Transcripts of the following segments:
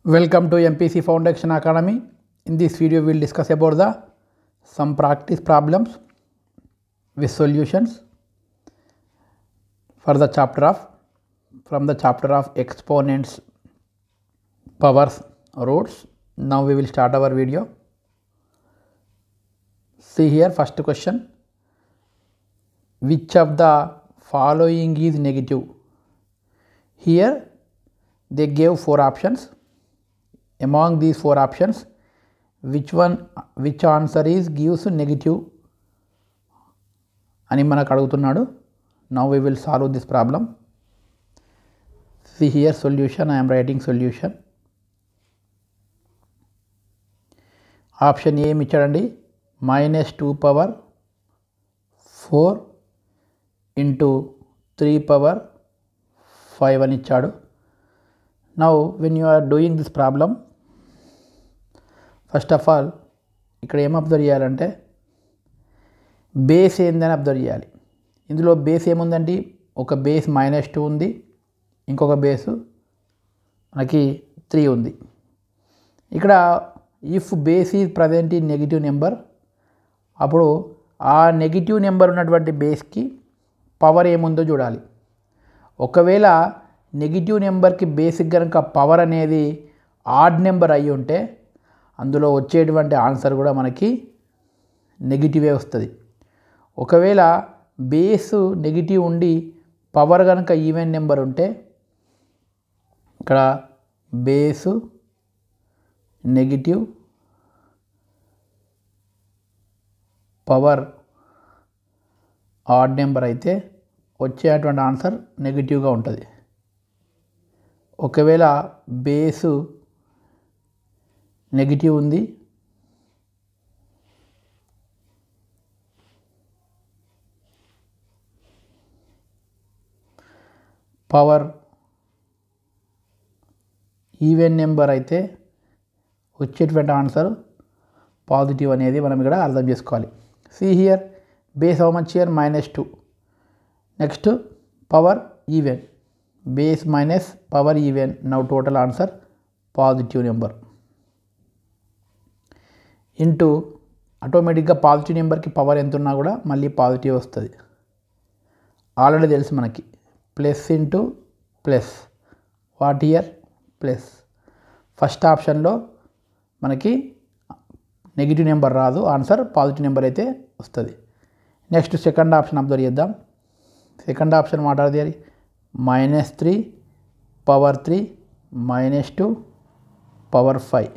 Welcome to MPC Foundation Academy. In this video, we will discuss about some practice problems with solutions for the chapter of exponents, powers, roots. Now we will start our video. See here, first question. Which of the following is negative? Here they gave 4 options. Among these 4 options, which answer is gives negative అని మనకు అడుగుతున్నాడు. Now we will solve this problem. See here solution. I am writing solution. Option A ఏమి ఇచ్చాడండి, -2 power 4 into 3 power 5 అని ఇచ్చాడు. Now when you are doing this problem, first of all ఇక్కడ ఏం observe చేయాలంటే బేస్ ఏందని అబ్జర్వ్ చేయాలి. ఇందులో బేస్ ఏముందండి, ఒక బేస్ -2 ఉంది, ఇంకొక బేసు మనకి 3 ఉంది. ఇక్కడ if base is present in negative number, అప్పుడు ఆ నెగిటివ్ నెంబర్ ఉన్నటువంటి బేస్కి పవర్ ఏముందో చూడాలి. ఒకవేళ నెగిటివ్ నెంబర్కి బేసిక్ కనుక పవర్ అనేది ఆడ్ నెంబర్ అయి ఉంటే అందులో వచ్చేటువంటి ఆన్సర్ కూడా మనకి నెగిటివే వస్తుంది. ఒకవేళ బేసు నెగిటివ్ ఉండి పవర్ కనుక ఈవెన్ నెంబర్ ఉంటే, ఇక్కడ base negative power odd number అయితే వచ్చేటువంటి ఆన్సర్ నెగిటివ్గా ఉంటుంది. ఒకవేళ బేసు నెగిటివ్ ఉంది, పవర్ ఈవెన్ నెంబర్ అయితే వచ్చేటువంటి ఆన్సర్ పాజిటివ్ అనేది మనం ఇక్కడ అర్థం చేసుకోవాలి. See here, base how much here, -2. Next power even, base minus power even. Now total answer positive number into ఆటోమేటిక్గా పాజిటివ్ నెంబర్కి పవర్ ఎంత ఉన్నా కూడా మళ్ళీ పాజిటివ్ వస్తుంది. ఆల్రెడీ తెలుసు మనకి, plus into plus, what year plus. First ఆప్షన్లో మనకి నెగిటివ్ నెంబర్ రాదు, ఆన్సర్ పాజిటివ్ నెంబర్ అయితే వస్తుంది. నెక్స్ట్ సెకండ్ ఆప్షన్ అబ్జర్వ్ చేద్దాం. సెకండ్ ఆప్షన్ మాట్లాడేది -3 power 3 -2 power 5.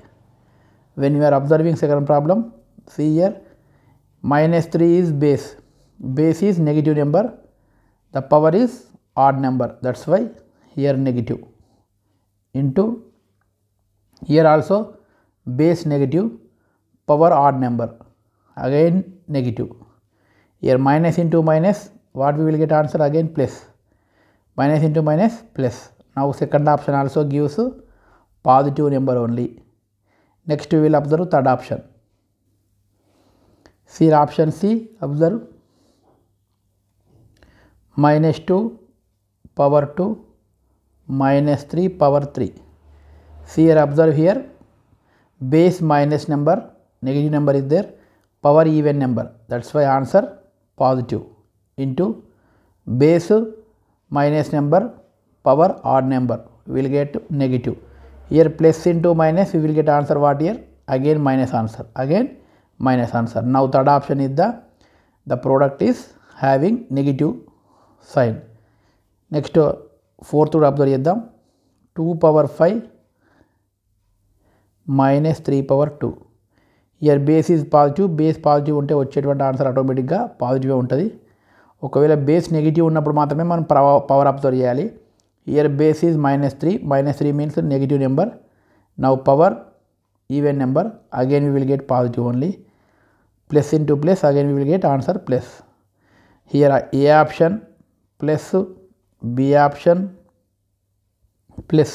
When you are observing second problem, see here, -3 is base is negative number, the power is odd number, that's why here negative, into here also base negative, power odd number, again negative. Here minus into minus, what we will get answer, again plus, minus into minus plus. Now second option also gives positive number only. Next we will observe third option. See option C, observe -2 power 2 -3 power 3. See here, observe here, base minus number, negative number is there, power even number, that's why answer positive, into base minus number, power odd number, we will get negative. Here plus into minus, we will get answer what here, again minus answer, again minus answer. Now third option is the product is having negative sign. Next fourth would observe చేద్దాం, 2 power 5 -3 power 2. Here base is positive, base positive ఉంటే వచ్చేటువంటి answer ఆటోమేటిక్గా పాజిటివ్గా ఉంటుంది. ఒకవేళ base negative ఉన్నప్పుడు మాత్రమే మనం పవర్ అబ్జర్వ్ చేయాలి. Here base is -3 means negative number. Now power even number, again we will get positive only. Plus into plus, again we will get answer plus. Here A option plus, B option plus,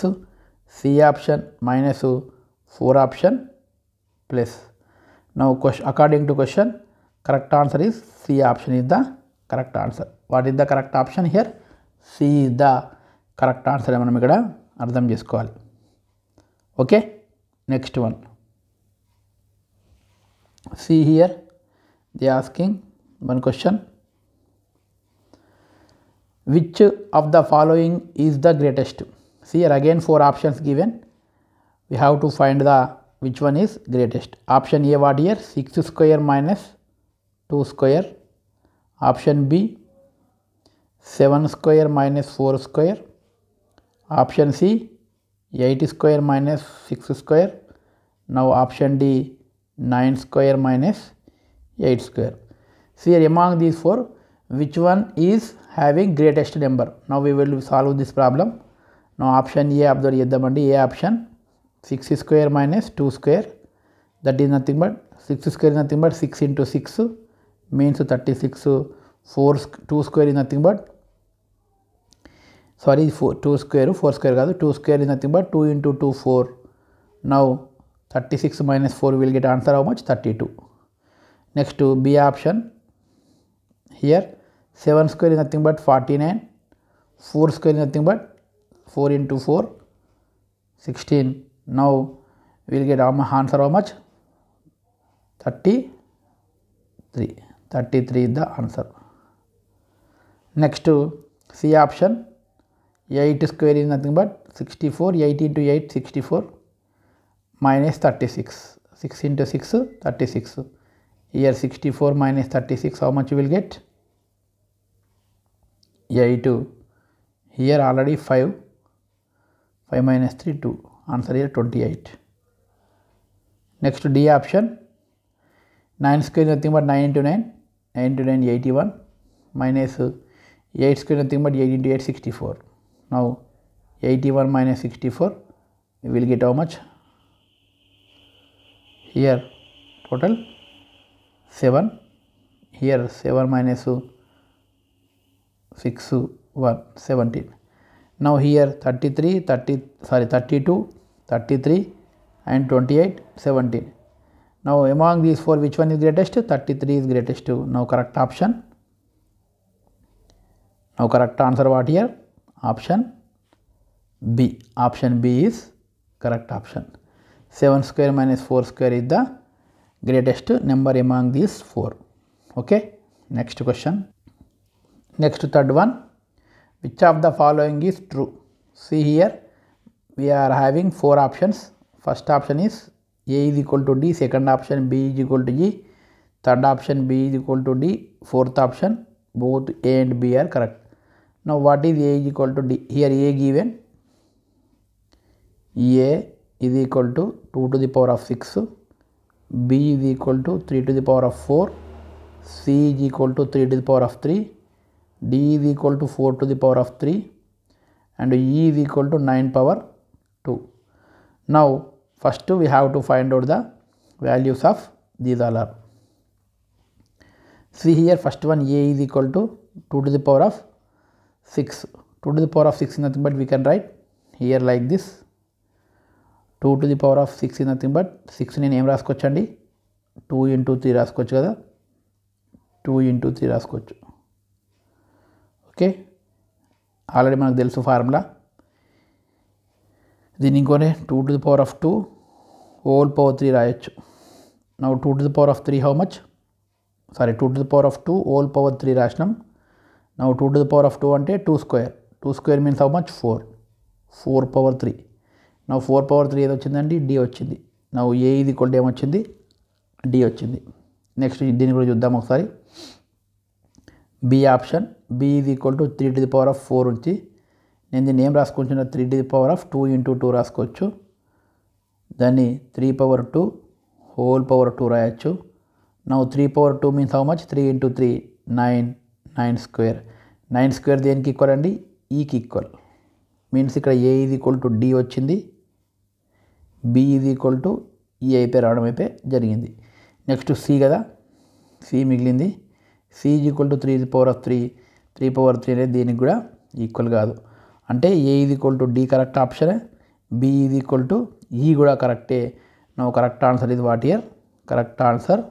C option minus, 4 option plus. Now according to question, correct answer is C option is the correct answer. What is the correct option here? C is the correct answer మనం ఇక్కడ అర్థం చేసుకోవాలి. Okay, next one. See here, they are asking one question. Which of the following is the greatest? See here again 4 options given. We have to find the which one is greatest. Option A what here? 6 square minus 2 square. Option B 7 square minus 4 square. Option C 8 square minus 6 square. Now option D 9 square minus 8 square. See here among these 4 which one is having greatest number. Now we will solve this problem. Now option A observe cheddamandi. A option 6 square minus 2 square, that is nothing but 6 square is nothing but 6 into 6 means 36. 2 square is nothing but 2 square 4 square kaadu, 2 square is nothing but 2 into 2 4. Now 36 minus 4 will get answer how much? 32. Next to B option, here 7 square is nothing but 49, 4 square is nothing but 4 into 4 16. Now we will get answer how much? 33. 33 is the answer. Next to C option, 8 square is nothing but 64, 8 into 8 64 minus 36, 6 into 6 36. Here 64 minus 36 how much you will get? 8. Here already 5 minus 3 2, answer here 28. Next to D option, 9 square is nothing but 9 into 9, 9 into 9 81 minus 8 square is nothing but 8 into 8 64. Now 81 minus 64 we will get how much? Here total 7, here 7 minus 6 1 17. Now here 32 33 and 28 17. Now among these 4 which one is greatest? 33 is greatest. Now correct option. Now correct answer what here? Option B. Option B is correct option. 7 square minus 4 square is the greatest number among these 4. Okay, next question. Next third one, which of the following is true? See here we are having 4 options. First option is A is equal to D, second option B is equal to G, third option B is equal to D, fourth option both A and B are correct. Now what is A is equal to D? Here A given, A is equal to 2 to the power of 6, B is equal to 3 to the power of 4, C is equal to 3 to the power of 3, D is equal to 4 to the power of 3 and E is equal to 9 power 2. Now first we have to find out the values of these all are. See here first one, A is equal to 2 to the power of 6. 2 to the power of 6 is nothing but we can write here like this. 2 to the power of 6 is nothing but 6 నేను ఏం రాసుకోవచ్చండి? 2 into 3 రాసుకోవచ్చు కదా, 2 into 3 రాసుకోవచ్చు. Okay, already మనకు తెలుసు formula. దీన్ని ఇంకోనే 2 to the power of 2 whole power 3 రాయొచ్చు. Now 2 to the power of 3 how much? 2 to the power of 2 whole power 3 రాసినాం. Now 2 to the power of 2 అంటే 2 square. 2 square means how much? 4. 4 power 3. Now 4 power 3 ఏది వచ్చిందండి? D వచ్చింది. Now A ఇది equal to ఏమొచ్చింది? D వచ్చింది. Next దీన్ని కూడా చూద్దాం ఒకసారి. B option, B is equal to 3 to the power of 4 ఉంచి నేను దీన్ని ఏం రాసుకుంటున్నా? 3 to the power of 2 into 2 రాసుకోవచ్చు. దాన్ని 3 power 2 whole power 2 రాయొచ్చు. Now 3 power 2 means how much? 3 into 3 9. 9 square. 9 square దేనికి ఈక్వల్ అండి? ఈకి ఈక్వల్. మీన్స్ ఇక్కడ A is equal to D వచ్చింది, B is equal to E అయిపోయి రావడం అయిపోయి జరిగింది. నెక్స్ట్ C కదా, C మిగిలింది. C is equal to 3 to the power of 3. 3 power 3 అనేది దీనికి కూడా ఈక్వల్ కాదు. అంటే A is equal to D correct ఆప్షనే, B is equal to E కూడా కరెక్టే. నో కరెక్ట్ ఆన్సర్ ఇది what year? Correct answer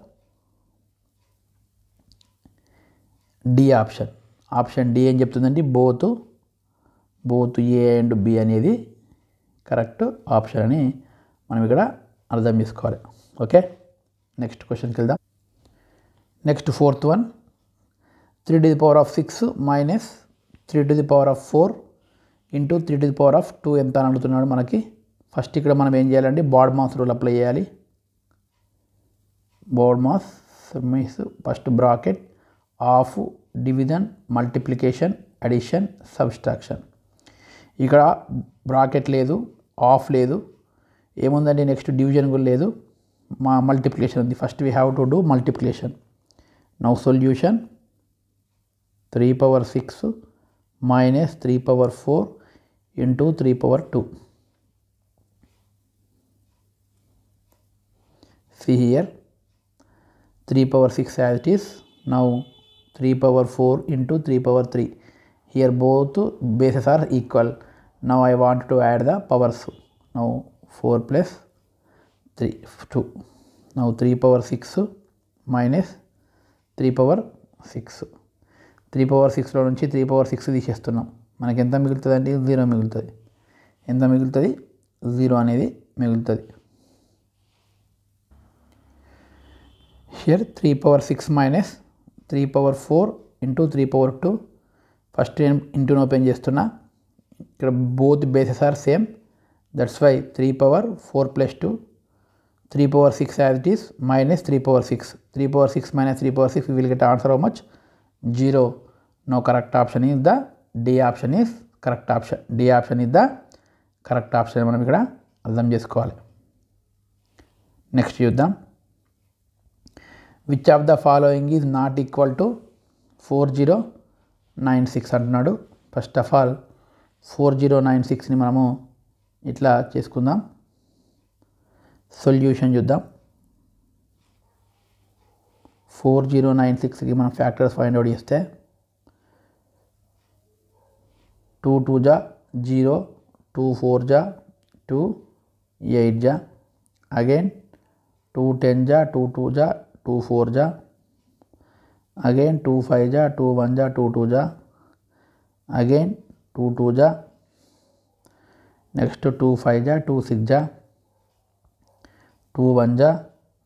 D option. Option D ఏం చెప్తుందండి? బోత్ A అండ్ B అనేది కరెక్ట్ ఆప్షన్ అని మనం ఇక్కడ అర్థం చేసుకోవాలి. ఓకే, నెక్స్ట్ క్వశ్చన్కి వెళ్దాం. Next fourth one, 3 to the power of 6 minus 3 to the power of 4 into 3 to the power of 2 ఎంత అని అడుగుతున్నాడు మనకి. ఫస్ట్ ఇక్కడ మనం ఏం చేయాలంటే బాడ్ మాస్ రూల్ అప్లై చేయాలి. BODMAS means first bracket of division multiplication addition subtraction. ఇక్కడ బ్రాకెట్ లేదు, ఆఫ్ లేదు, ఏముందండి నెక్స్ట్ డివిజన్ కూడా లేదు, మల్టిప్లికేషన్ ఉంది. First we have to do multiplication. Now solution 3 power 6 minus 3 power 4 into 3 power 2. See here 3 power 6 as it is. Now 3 power 4 into 3 power 3. Here both bases are equal. Now I want to add the powers. Now 4 plus 3 2. Now 3 power 6 minus 3 power 6. 3 power 6లో నుంచి 3 power 6 తీసేస్తున్నాం. మనకి ఎంత మిగులుతుంది అంటే 0 మిగులుతుంది. ఎంత మిగులుతుంది? 0 అనేది మిగులుతుంది. Here 3 power 6 minus 3 power 4 into 3 power 2. First నేను ఇంటూని ఓపెన్ చేస్తున్నా. ఇక్కడ both bases are same, that's why 3 power 4 plus 2, 3 power 6 as it is minus 3 power 6. 3 power 6 minus 3 power 6, we will get answer how much? 0. Now correct option is the D option is correct option. D option is the correct option. మనం ఇక్కడ అర్థం చేసుకోవాలి. Next చూద్దాం. Which of the following is not equal to 4096 అంటున్నాడు. First of all 4096ని మనము ఇట్లా చేసుకుందాం. Solution చూద్దాం. 4096కి మనం ఫ్యాక్టర్స్ ఫైండ్ అవుట్ చేస్తే 2 2 जा 0, 2 4 जा 2, 8 जा, again 2 10 जा 2 2 जा 2 4 जा, again 2 5 जा 2 1 जा 2 2 जा, again 2 2 जा, next 2 5 जा 2 6 जा, 2 1 जा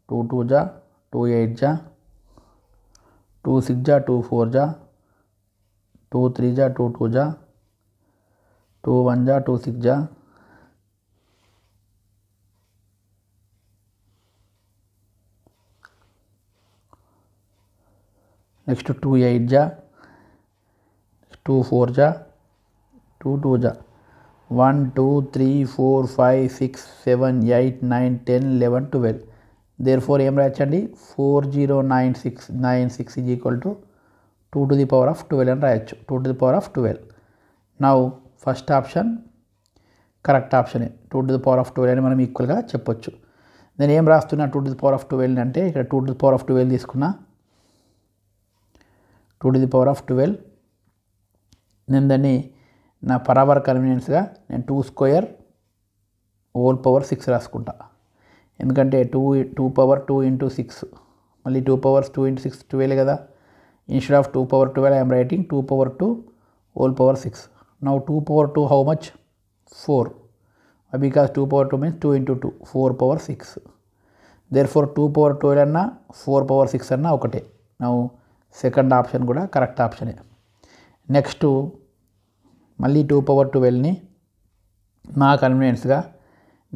2 2 जा 2 8 जा, 2 6 जा 2 4 जा, 2 3 जा 2 2 जा, 2 1 जा 2 6 जा, next 2 8 जा, 2 4 जा, 2 2 जा, 1 2 3 4 5 6 7 8 9 10 11 12. therefore ఏం రాయొచ్చండి 4096 is equal to 2 to the power of 12 అని రాయొచ్చు. 2 to the power of 12. Now first option correct ఆప్షనే. 2 to the power of 12 అని మనం ఈక్వల్గా చెప్పొచ్చు. నేను ఏం రాస్తున్నా 2 to the power of 12 అంటే ఇక్కడ 2 to the power of 12 తీసుకున్నా. 2 to the power of 12 నేను దాన్ని నా పరావర్ కన్వీనియన్స్గా నేను 2 square హోల్ పవర్ 6 రాసుకుంటా. ఎందుకంటే 2 power 2 into 6 మళ్ళీ 2 powers 2 into 6 12 కదా. Instead of 2 power 12 I am writing 2 power 2 whole power 6. now 2 power 2 how much? 4, because 2 power 2 means 2 into 2 4 power 6. therefore 2 power 12 అన్నా 4 power 6 అన్నా ఒకటే. now సెకండ్ ఆప్షన్ కూడా correct ఆప్షనే. Next మళ్ళీ 2 power 12ని నా కన్వీనియన్స్గా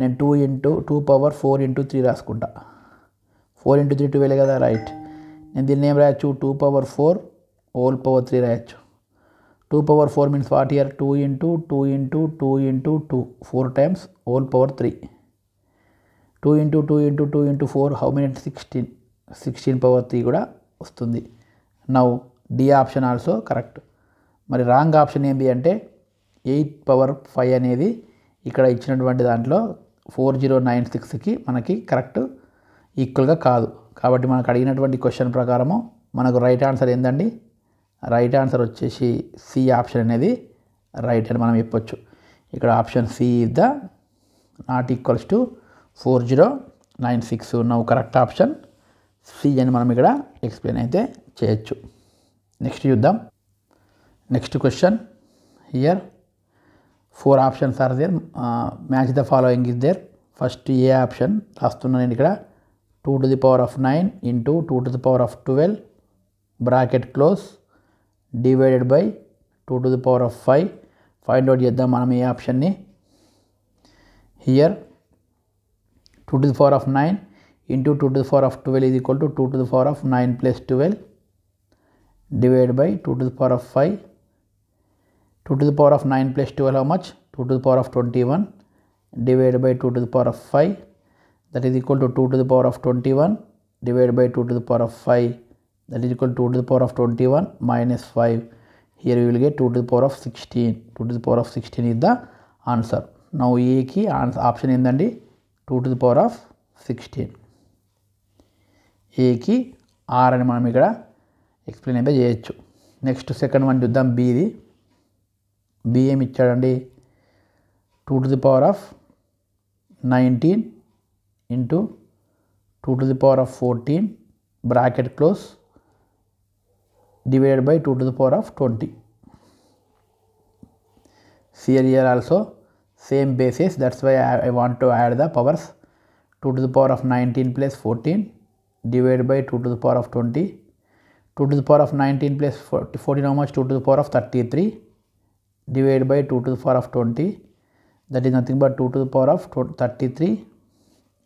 నేను 2 power 4 into 3 రాసుకుంటా. 4 into 3 12 కదా, రైట్. నేను దీన్ని ఏం రాయొచ్చు 2 power 4 whole power 3 రాయొచ్చు. 2 power 4 means what here? 2 into 2 into 2 into 2 4 times whole power 3. 2 into 2 into 2 into 4 how many? 16 power 3 కూడా వస్తుంది. Now D option also correct. మరి రాంగ్ ఆప్షన్ ఏంటి అంటే 8 power 5 అనేది ఇక్కడ ఇచ్చినటువంటి దాంట్లో 4096కి మనకి కరెక్ట్ ఈక్వల్గా కాదు. కాబట్టి మనకు అడిగినటువంటి క్వశ్చన్ ప్రకారము మనకు రైట్ ఆన్సర్ ఏందండి? రైట్ ఆన్సర్ వచ్చేసి సి ఆప్షన్ అనేది రైట్ అని మనం చెప్పొచ్చు. ఇక్కడ option C is the not equals to 4096. Now correct option C అని మనం ఇక్కడ ఎక్స్ప్లెయిన్ అయితే చేయొచ్చు. నెక్స్ట్ చూద్దాం. Next question here 4 options are there. Match the following is there. First A option రాస్తున్నాను నేను ఇక్కడ 2 to the power of 9 into 2 to the power of 12 bracket close divided by 2 to the power of 5. Find out చేద్దాం మనం ఈ ఆప్షన్ని. Here 2 to the power of 9 into 2 to the power of 12 is equal to 2 to the power of 9 plus 12 divided by 2 to the power of 5. 2 to the power of 9 plus 12 how much? 2 to the power of 21 divided by 2 to the power of 5, that is equal to 2 to the power of 21 divided by 2 to the power of 5, that is equal to 2 to the power of 21 minus 5. Here we will get 2 to the power of 16. 2 to the power of 16 is the answer. Now A ki option endandi 2 to the power of 16. A ki R అని మనం ఇక్కడ explain అయితే చేయొచ్చు. Next second one చూద్దాం. బిది. B ఏమి ఇచ్చాడండి? 2 to the power of 19 into 2 to the power of 14 bracket close divided by 2 to the power of 20. Here also same basis, that's why I want to add the powers. 2 to the power of 19 plus 14 divided by 2 to the power of 20. 2 to the power of 19 plus 14 how much? 2 to the power of 33 divided by 2 to the power of 20, that is nothing but 2 to the power of 33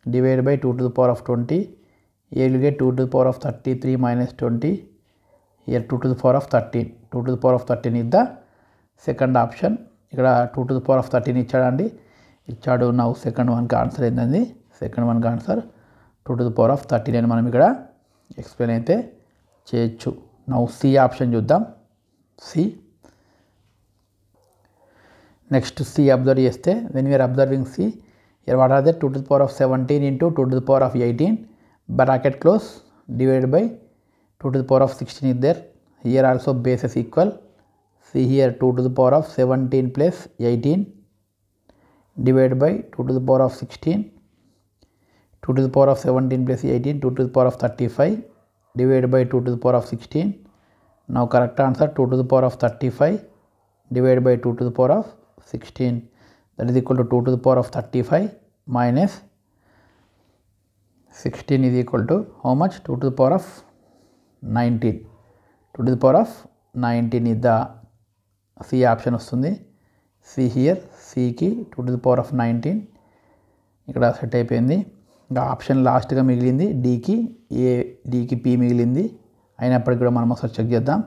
divided by 2 to the power of 20. Here you will get 2 to the power of 33 minus 20. Here 2 to the power of 13. 2 to the power of 13 is the second option. ఇక్కడ 2 to the power of 13 ఇచ్చాడండి. ఇచ్చాడు. Now second వన్కి answer ఏంటండి? Second వన్కి answer 2 to the power of 13 అని మనం ఇక్కడ explain అయితే చేయొచ్చు. నౌ సి ఆప్షన్ చూద్దాం. సి. నెక్స్ట్ సి అబ్జర్వ్ చేస్తే when we are observing C, here what are they? 2 to the power of 17 into 2 to the power of 18 bracket close divided by 2 to the power of 16 is there. Here also bases equal. See here 2 to the power of 17 plus 18 divided by 2 to the power of 16. 2 to the power of 17 plus 18, 2 to the power of 35 divided by 2 to the power of 16. Now correct answer 2 to the power of 35 divided by 2 to the power of 16, that is equal to 2 to the power of 35 minus 16 is equal to how much? 2 to the power of 19. 2 to the power of 19 is the C option వస్తుంది. C here, C కి 2 to the power of 19 ఇక్కడ set అయిపోయింది. ఇంకా option లాస్ట్గా మిగిలింది డీకి ఏ, డీకి P మిగిలింది. అయినప్పటికీ కూడా మనం ఒకసారి చెక్ చేద్దాం.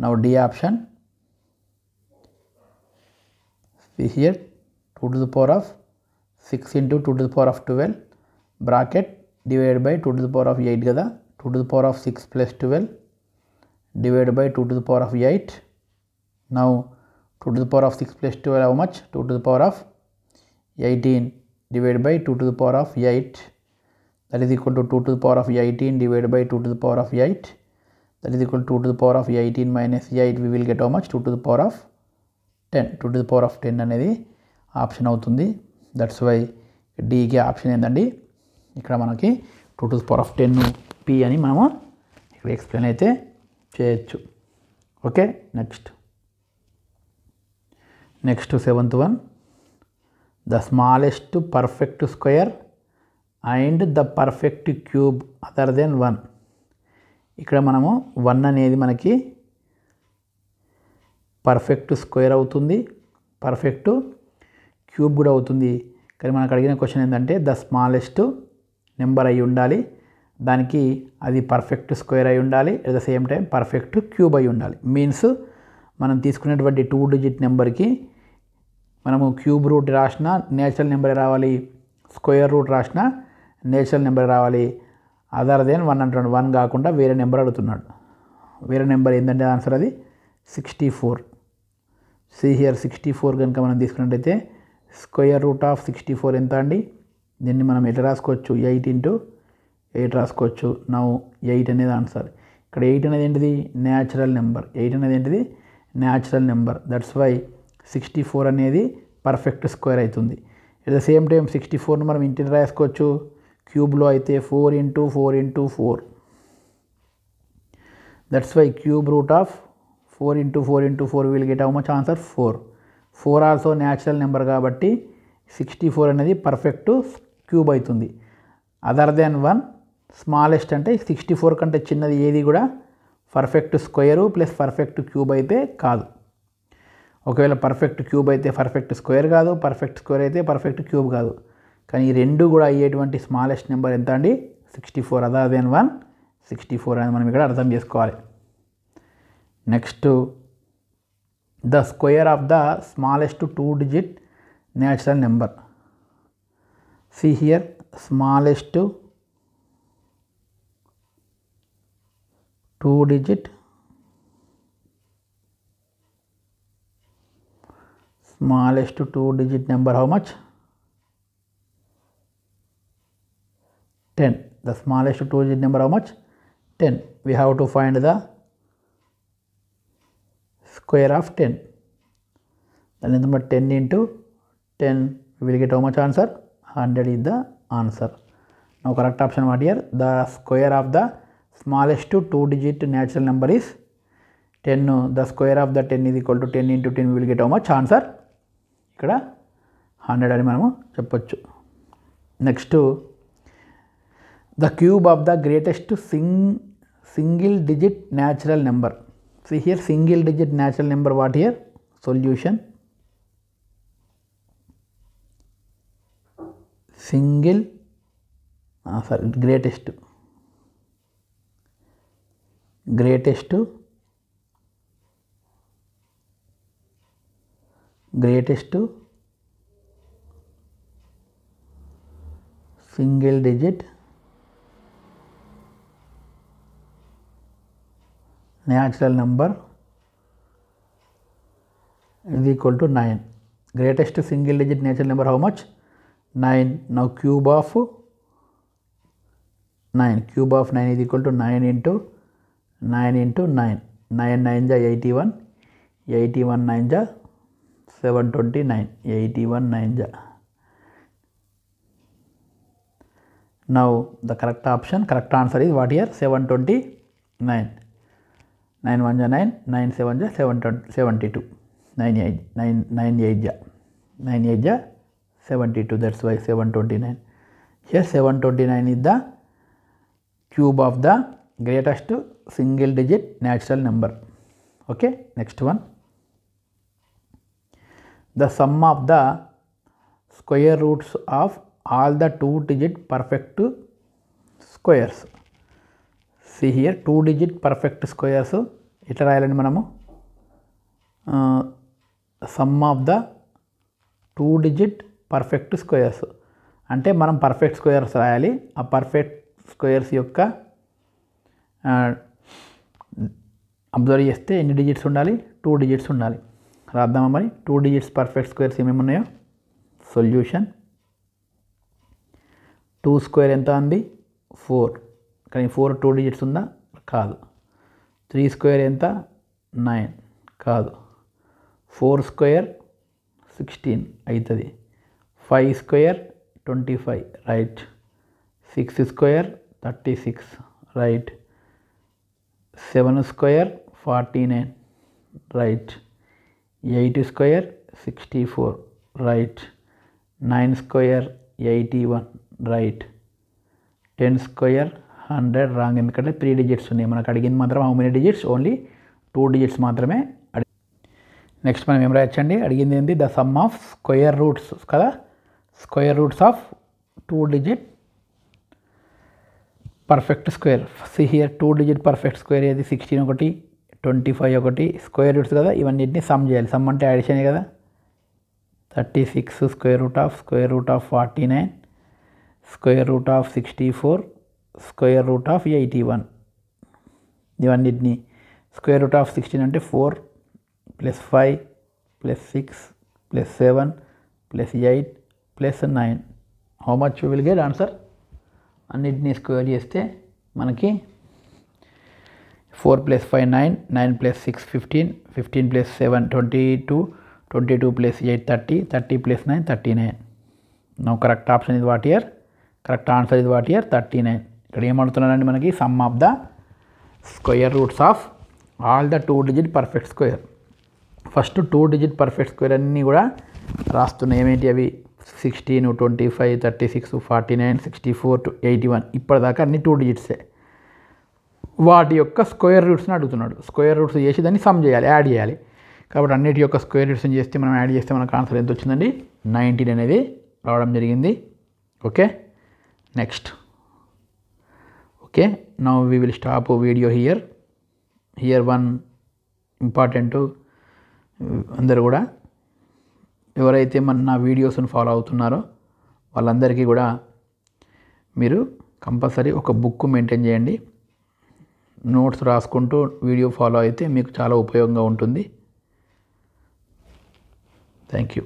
Now D option. See here 2 to the power of 6 into 2 to the power of 12 bracket divided by 2 to the power of 8 కదా. 2 to the power of 6 plus 12 divided by 2 to the power of 8. Now 2 to the power of 6 plus 12 how much? 2 to the power of 18 divided by 2 to the power of 8, that is equal to 2 to the power of 18 divided by 2 to the power of 8, that is equal to 2 to the power of 18 minus 8, we will get how much? 2 to the power of 10. 2 to the power of 10 అనేది option అవుతుంది. That's why డీకి option ఏంటండి? ఇక్కడ మనకి 2 to the power of 10 P అని మనము ఇక్కడ explain అయితే చేయొచ్చు. Okay. Next seventh one, the smallest perfect square and the perfect cube other than 1. ఇక్కడ మనము 1 అనేది మనకి పర్ఫెక్ట్ స్క్వేర్ అవుతుంది, పర్ఫెక్ట్ క్యూబ్ కూడా అవుతుంది. కానీ మనకు అడిగిన క్వశ్చన్ ఏంటంటే ద స్మాలెస్ట్ నెంబర్ అయి ఉండాలి, దానికి అది పర్ఫెక్ట్ స్క్వేర్ అయి ఉండాలి, at the same time perfect cube అయి ఉండాలి. మీన్స్ మనం తీసుకునేటువంటి 2 డిజిట్ నెంబర్కి మనము క్యూబ్ రూట్ రాసినా నేచురల్ నెంబర్ రావాలి, స్క్వేర్ రూట్ రాసినా నేచురల్ నెంబర్ రావాలి. అదర్ దెన్ 1 అంటున్నాడు. 1 కాకుండా వేరే నెంబర్ అడుగుతున్నాడు. వేరే నెంబర్ ఏంటంటే ఆన్సర్ అది 64. సి హియర్ 64 కనుక మనం తీసుకున్నట్టయితే స్క్వేర్ రూట్ ఆఫ్ 64 ఎంత అండి? దీన్ని మనం ఎట్లా రాసుకోవచ్చు? 8 into 8 రాసుకోవచ్చు. నౌ 8 అనేది ఆన్సర్. ఇక్కడ 8 అనేది ఏంటిది? Natural number. 8 అనేది ఏంటిది? Natural number. దట్స్ వై 64 అనేది పర్ఫెక్ట్ స్క్వేర్ అవుతుంది. ఎట్ ద సేమ్ టైం 64ను మనం ఇంటి రాసుకోవచ్చు. క్యూబ్లో అయితే 4 into 4 into 4. That's why cube root of 4 into 4 into 4 will get how much answer? 4. 4 also natural number కాబట్టి 64 అనేది పర్ఫెక్ట్ క్యూబ్ అవుతుంది. అదర్ దెన్ 1 స్మాలెస్ట్ అంటే 64 కంటే చిన్నది ఏది కూడా perfect square plus perfect cube అయితే కాదు. ఒకవేళ పర్ఫెక్ట్ క్యూబ్ అయితే పర్ఫెక్ట్ స్క్వేర్ కాదు, పర్ఫెక్ట్ స్క్వేర్ అయితే పర్ఫెక్ట్ క్యూబ్ కాదు. కానీ ఈ రెండు కూడా అయ్యేటువంటి స్మాలెస్ట్ నెంబర్ ఎంత అండి? 64. అదర్ దెన్ 1 64 అని మనం ఇక్కడ అర్థం చేసుకోవాలి. Next the square of the smallest 2 digit natural number. See here, smallest 2 digit number, how much? 10. The smallest 2 digit number, how much? 10. We have to find the square of 10. Then number 10 into 10, we will get how much answer? 100 is the answer. Now correct option what here? The square of the smallest 2 digit natural number is 10. The square of the 10 is equal to 10 into 10, we will get how much answer? ఇక్కడ 100 అని మనము చెప్పొచ్చు. Next the cube of the greatest single digit natural number. See here, single digit natural number, what here? Solution. Single greatest single digit natural number is equal to 9. Greatest single digit natural number, how much? 9. Now cube of 9. Cube of 9 is equal to 9 into 9 into 9. 9 9 ja 81. 81 9 ja 729. 81 9 ja. Now the correct answer is what here? 729. 9 1 ja 9, 9 7 ja 72. 9 8 ja 72. That's why 729. Here 729 is the cube of the greatest single digit natural number. Okay, next one. The sum of the square roots of all the 2 digit perfect squares. See here, 2 digit perfect squares ఇట్లా రాయాలండి మనము. Some of the 2 digit perfect squares అంటే మనం perfect squares రాయాలి. ఆ perfect squares యొక్క observe చేస్తే ఎన్ని digits ఉండాలి? 2 digits ఉండాలి. రాద్దామా మరి? 2 digits పర్ఫెక్ట్ స్క్వేర్స్ ఏమేమి ఉన్నాయో. సొల్యూషన్ 2 square ఎంత ఉంది? 4. కానీ 4 2 digits ఉందా? కాదు. 3 square ఎంత? 9. కాదు. 4 square 16 అవుతుంది. 5 square 25, right. 6 square 36, right. 7 square 49, right. 8 square 64, right. 9 square 81, right. 10 square 100, wrong. ఎందుకంటే 3 digits ఉన్నాయి. మనకు అడిగింది మాత్రం how many digits? Only 2 digits మాత్రమే. నెక్స్ట్ మనం ఏం రాయొచ్చండి? అడిగింది ఏంటి? The sum of square roots కదా. Square roots of 2 digit perfect square. See here 2 digit perfect square ఏది? 16 ఒకటి, 25 ఒకటి, స్క్వేర్ రూట్స్ కదా. ఇవన్నిటిని సమ్ చేయాలి. సమ్ అంటే అడిషనే కదా. 36 square root of 49, square root of 64, square root of 81. ఇవన్నిటిని స్క్వేర్ రూట్ ఆఫ్ 16 అంటే 4 + 5 + 6 + 7 + 8 + 9. How much you will get answer? అన్నిటినీ స్క్వేర్ చేస్తే మనకి 4 + 5 9, 9 + 6 15, 15 + 7 22, 22 + 8 30, 30 + 9 39. నౌ కరెక్ట్ ఆప్షన్ ఇది వాట్ ఇయర్? కరెక్ట్ ఆన్సర్ ఇది వాట్ ఇయర్? 39. ఇక్కడ ఏమడుతున్నారండి మనకి? Some of the square roots of all the 2 digit perfect square. First 2 digit perfect square అన్నీ కూడా రాస్తున్నాయి. ఏమేంటి అవి? 16, 25, 36, 49, 64 to 81 ఇప్పటిదాకా అన్ని 2 డిజిట్సే. వాటి యొక్క స్క్వేర్ రూట్స్ని అడుగుతున్నాడు. స్క్వేర్ రూట్స్ చేసి దాన్ని సమ్ చేయాలి, యాడ్ చేయాలి. కాబట్టి అన్నిటి యొక్క స్క్వేర్ రూట్స్ని చేస్తే మనం యాడ్ చేస్తే మనకు ఆన్సర్ ఎంత వచ్చిందండి? 19 అనేది రావడం జరిగింది. Okay, next. Okay, now we will stop video here one important. అందరూ కూడా ఎవరైతే నా వీడియోస్ని ఫాలో అవుతున్నారో వాళ్ళందరికీ కూడా మీరు కంపల్సరీ ఒక బుక్ మెయింటైన్ చేయండి. నోట్స్ రాసుకుంటూ వీడియో ఫాలో అయితే మీకు చాలా ఉపయోగంగా ఉంటుంది. Thank you.